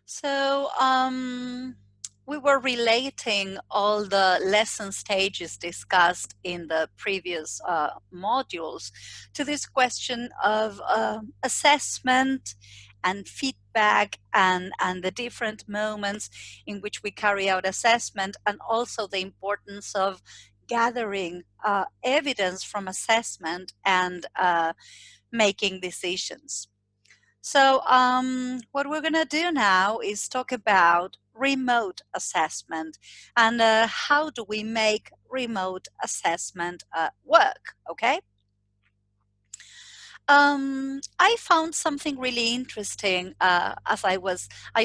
So we were relating all the lesson stages discussed in the previous modules to this question of assessment and feedback and the different moments in which we carry out assessment, and also the importance of gathering evidence from assessment and making decisions. So what we're going to do now is talk about remote assessment and how do we make remote assessment work, okay? I found something really interesting as I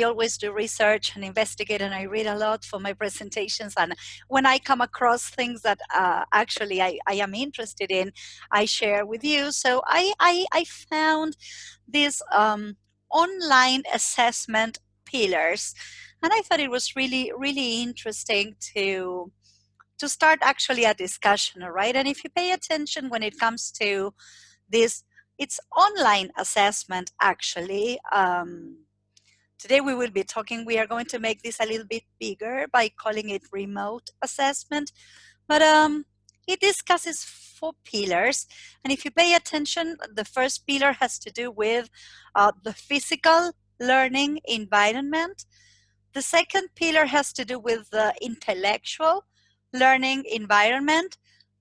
always do research and investigate, and I read a lot for my presentations. And when I come across things that actually I am interested in, I share with you. So I found these online assessment pillars, and I thought it was really, really interesting to start actually a discussion, all right? And if you pay attention when it comes to this, it's online assessment actually. Today we will be talking, we are going to make this a little bit bigger by calling it remote assessment, but it discusses 4 pillars. And if you pay attention, the first pillar has to do with the physical learning environment. The second pillar has to do with the intellectual learning environment.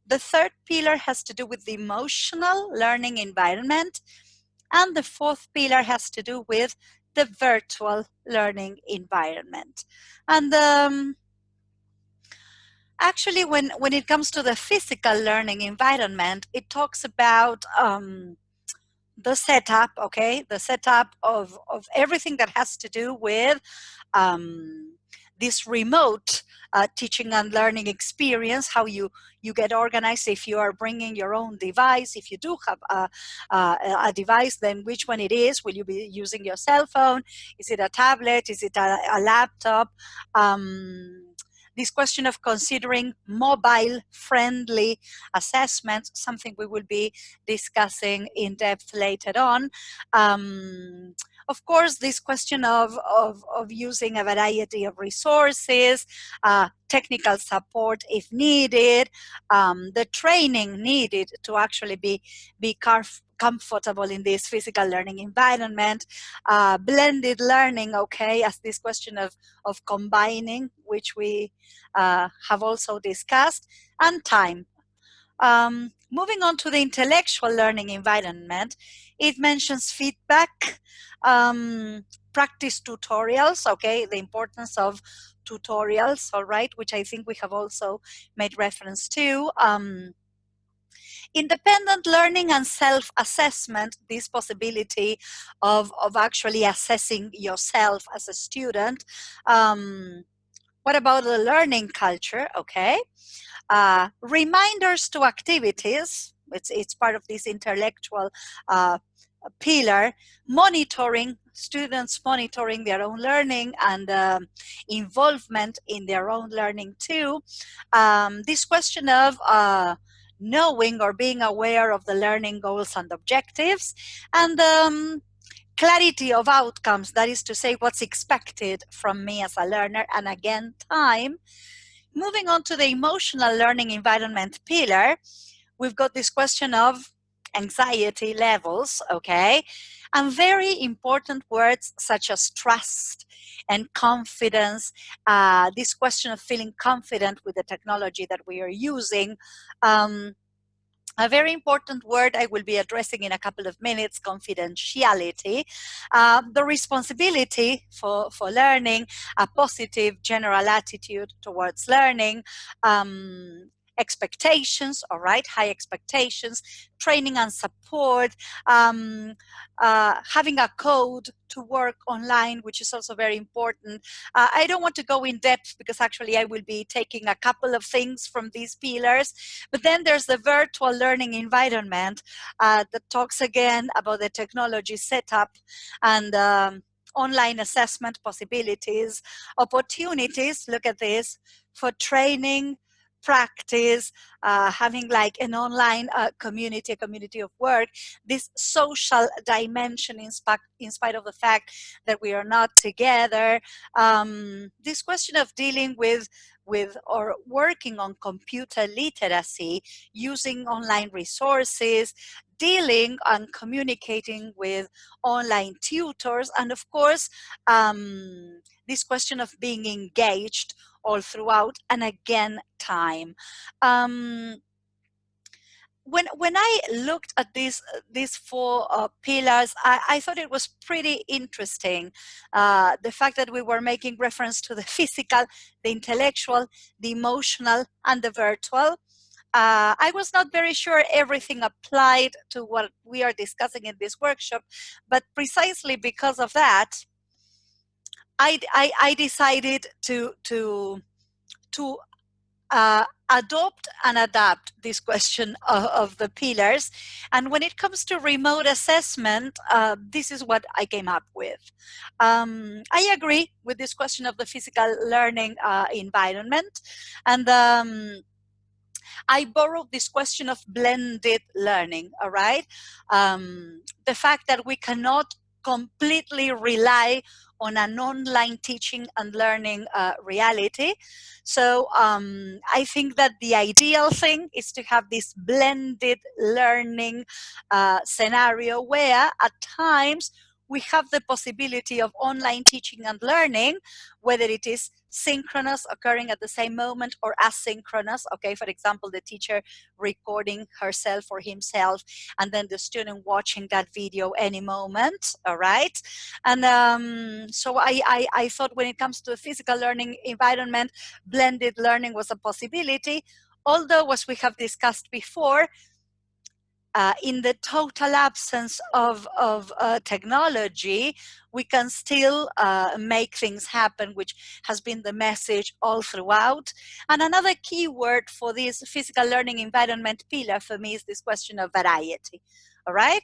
The third pillar has to do with the emotional learning environment. And the fourth pillar has to do with the virtual learning environment. And actually, when it comes to the physical learning environment, it talks about the setup, okay? The setup of everything that has to do with this remote teaching and learning experience, how you get organized if you are bringing your own device. If you do have a device, then which one it is? Will you be using your cell phone? Is it a tablet? Is it a laptop? This question of considering mobile-friendly assessments, something we will be discussing in depth later on. Of course, this question of using a variety of resources, technical support if needed, the training needed to actually be comfortable in this physical learning environment, blended learning, okay, as this question of combining, which we have also discussed, and time. Moving on to the intellectual learning environment, it mentions feedback, practice tutorials, okay, the importance of tutorials, all right, which I think we have also made reference to. Independent learning and self-assessment, this possibility of actually assessing yourself as a student. What about the learning culture? Okay. Reminders to activities, it's part of this intellectual pillar. Monitoring, students monitoring their own learning and involvement in their own learning too. This question of knowing or being aware of the learning goals and objectives, and clarity of outcomes, that is to say what's expected from me as a learner, and again, time. Moving on to the emotional learning environment pillar, we've got this question of anxiety levels, okay? And very important words such as trust and confidence, this question of feeling confident with the technology that we are using. A very important word I will be addressing in a couple of minutes, confidentiality, the responsibility for learning, a positive general attitude towards learning, expectations, all right, high expectations, training and support, having a code to work online, which is also very important. I don't want to go in depth because actually I will be taking a couple of things from these pillars, but then there's the virtual learning environment that talks again about the technology setup and online assessment possibilities, opportunities, look at this, for training, practice, having like an online community, a community of work, this social dimension in spite of the fact that we are not together, this question of dealing with or working on computer literacy, using online resources, dealing and communicating with online tutors, and of course, this question of being engaged all throughout, and again, time. When I looked at these four pillars, I thought it was pretty interesting. The fact that we were making reference to the physical, the intellectual, the emotional, and the virtual. I was not very sure everything applied to what we are discussing in this workshop, but precisely because of that, I decided to adopt and adapt this question of the pillars. And when it comes to remote assessment, this is what I came up with. I agree with this question of the physical learning environment. And I borrowed this question of blended learning, all right? The fact that we cannot completely rely on an online teaching and learning reality. So I think that the ideal thing is to have this blended learning scenario where at times we have the possibility of online teaching and learning, whether it is synchronous, occurring at the same moment, or asynchronous. Okay, for example, the teacher recording herself or himself, and then the student watching that video any moment. All right. And so I thought when it comes to a physical learning environment, blended learning was a possibility. Although, as we have discussed before, in the total absence of technology, we can still make things happen, which has been the message all throughout. And another key word for this physical learning environment pillar for me is this question of variety. All right.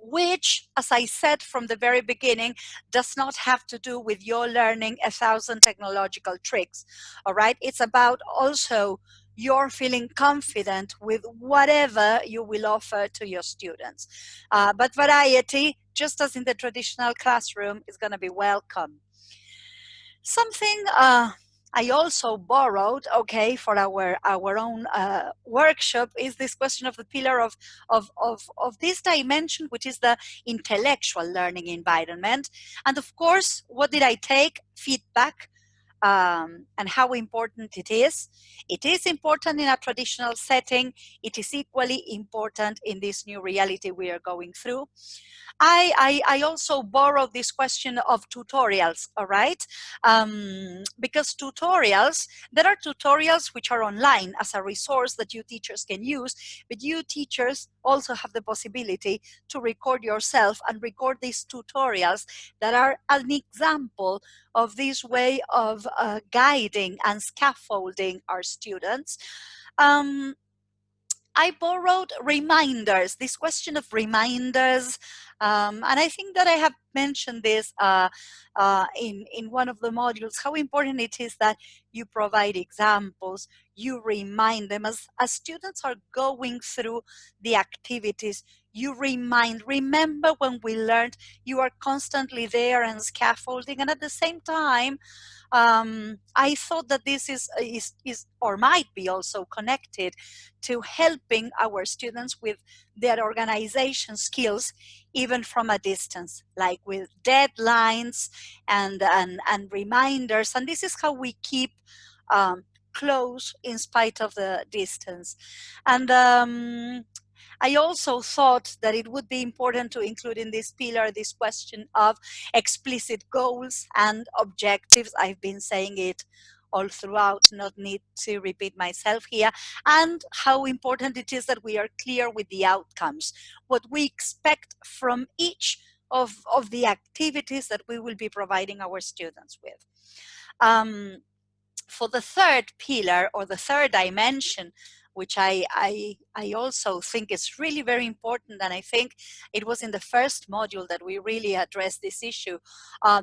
Which, as I said from the very beginning, does not have to do with your learning 1,000 technological tricks. All right. It's about also you're feeling confident with whatever you will offer to your students. But variety, just as in the traditional classroom, is going to be welcome. Something I also borrowed, okay, for our own workshop is this question of the pillar of this dimension, which is the intellectual learning environment. And of course, what did I take? Feedback. And how important it is. It is important in a traditional setting. It is equally important in this new reality we are going through. I also borrowed this question of tutorials, all right? Because tutorials, there are tutorials which are online as a resource that you teachers can use, but you teachers also have the possibility to record yourself and record these tutorials that are an example of this way of guiding and scaffolding our students. I borrowed reminders, this question of reminders, and I think that I have mentioned this in one of the modules, how important it is that you provide examples, you remind them as students are going through the activities, you remember when we learned, you are constantly there and scaffolding, and at the same time, I thought that this is or might be also connected to helping our students with their organization skills, even from a distance, like with deadlines and reminders. And this is how we keep close in spite of the distance. And I also thought that it would be important to include in this pillar this question of explicit goals and objectives. I've been saying it all throughout, not need to repeat myself here, and how important it is that we are clear with the outcomes, what we expect from each of the activities that we will be providing our students with. For the third pillar or the third dimension which I also think is really very important. And I think it was in the first module that we really addressed this issue,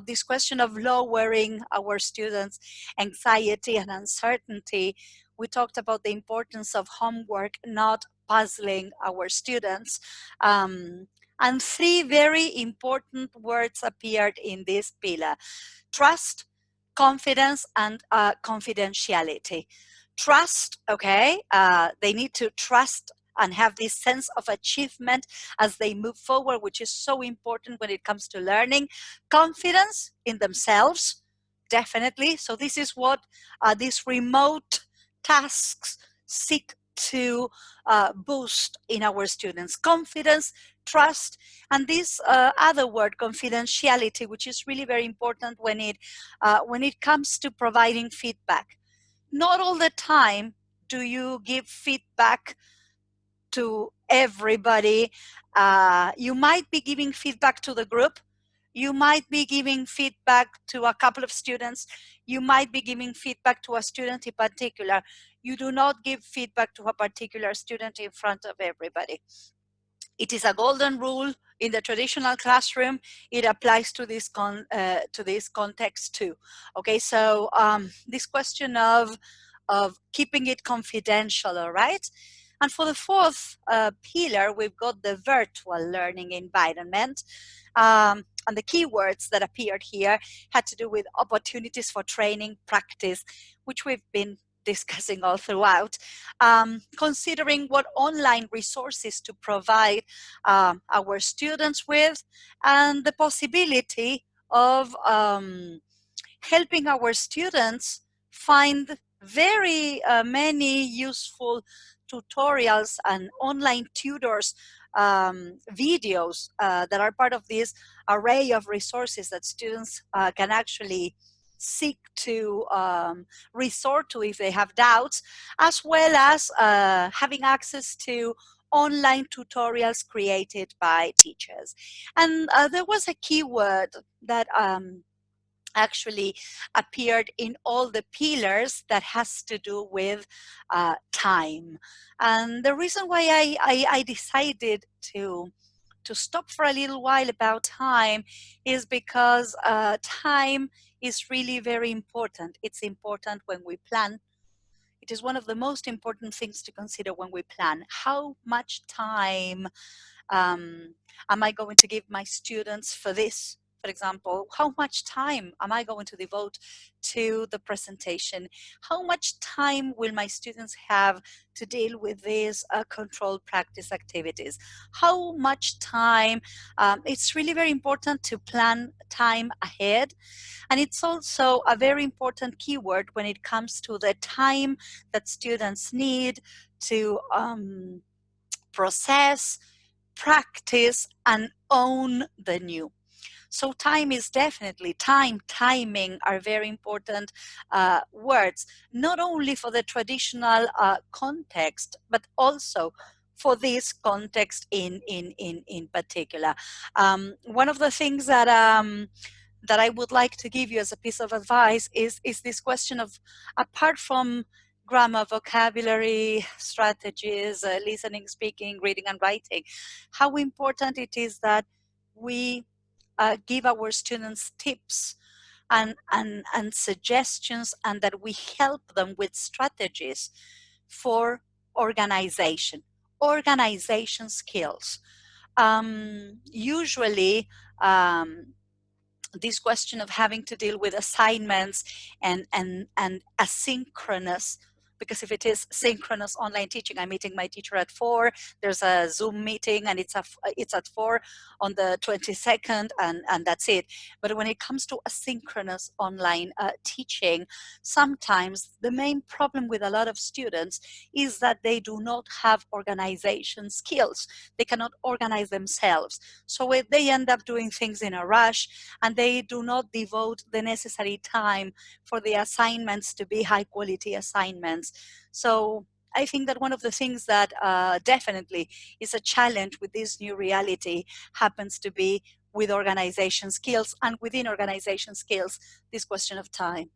this question of lowering our students' anxiety and uncertainty. We talked about the importance of homework not puzzling our students. And three very important words appeared in this pillar: trust, confidence, and confidentiality. Trust, okay, they need to trust and have this sense of achievement as they move forward, which is so important when it comes to learning. Confidence in themselves, definitely. So this is what these remote tasks seek to boost in our students: confidence, trust, and this other word, confidentiality, which is really very important when it comes to providing feedback. Not all the time do you give feedback to everybody. You might be giving feedback to the group. You might be giving feedback to a couple of students. You might be giving feedback to a student in particular. You do not give feedback to a particular student in front of everybody. It is a golden rule in the traditional classroom. It applies to this context too. Okay, so this question of keeping it confidential, all right? And for the fourth pillar, we've got the virtual learning environment. And the keywords that appeared here had to do with opportunities for training, practice, which we've been discussing all throughout, considering what online resources to provide our students with, and the possibility of helping our students find very many useful tutorials and online tutors, videos that are part of this array of resources that students can actually seek to resort to if they have doubts, as well as having access to online tutorials created by teachers. And there was a keyword that actually appeared in all the pillars that has to do with time. And the reason why I decided to stop for a little while about time is because time is really very important. It's important when we plan. It is one of the most important things to consider when we plan. How much time am I going to give my students for this? For example, how much time am I going to devote to the presentation? How much time will my students have to deal with these controlled practice activities? How much time? It's really very important to plan time ahead. And it's also a very important keyword when it comes to the time that students need to process, practice, and own the new. So time is definitely, timing are very important words, not only for the traditional context, but also for this context in particular. One of the things that I would like to give you as a piece of advice is this question of, apart from grammar, vocabulary, strategies, listening, speaking, reading, and writing, how important it is that we give our students tips and suggestions, and that we help them with strategies for organization skills. Usually, this question of having to deal with assignments and asynchronous, because if it is synchronous online teaching, I'm meeting my teacher at 4, there's a Zoom meeting and it's at 4 on the 22nd, and that's it. But when it comes to asynchronous online teaching, sometimes the main problem with a lot of students is that they do not have organization skills. They cannot organize themselves. So they end up doing things in a rush, and they do not devote the necessary time for the assignments to be high quality assignments. So I think that one of the things that definitely is a challenge with this new reality happens to be with organization skills, and within organization skills, this question of time.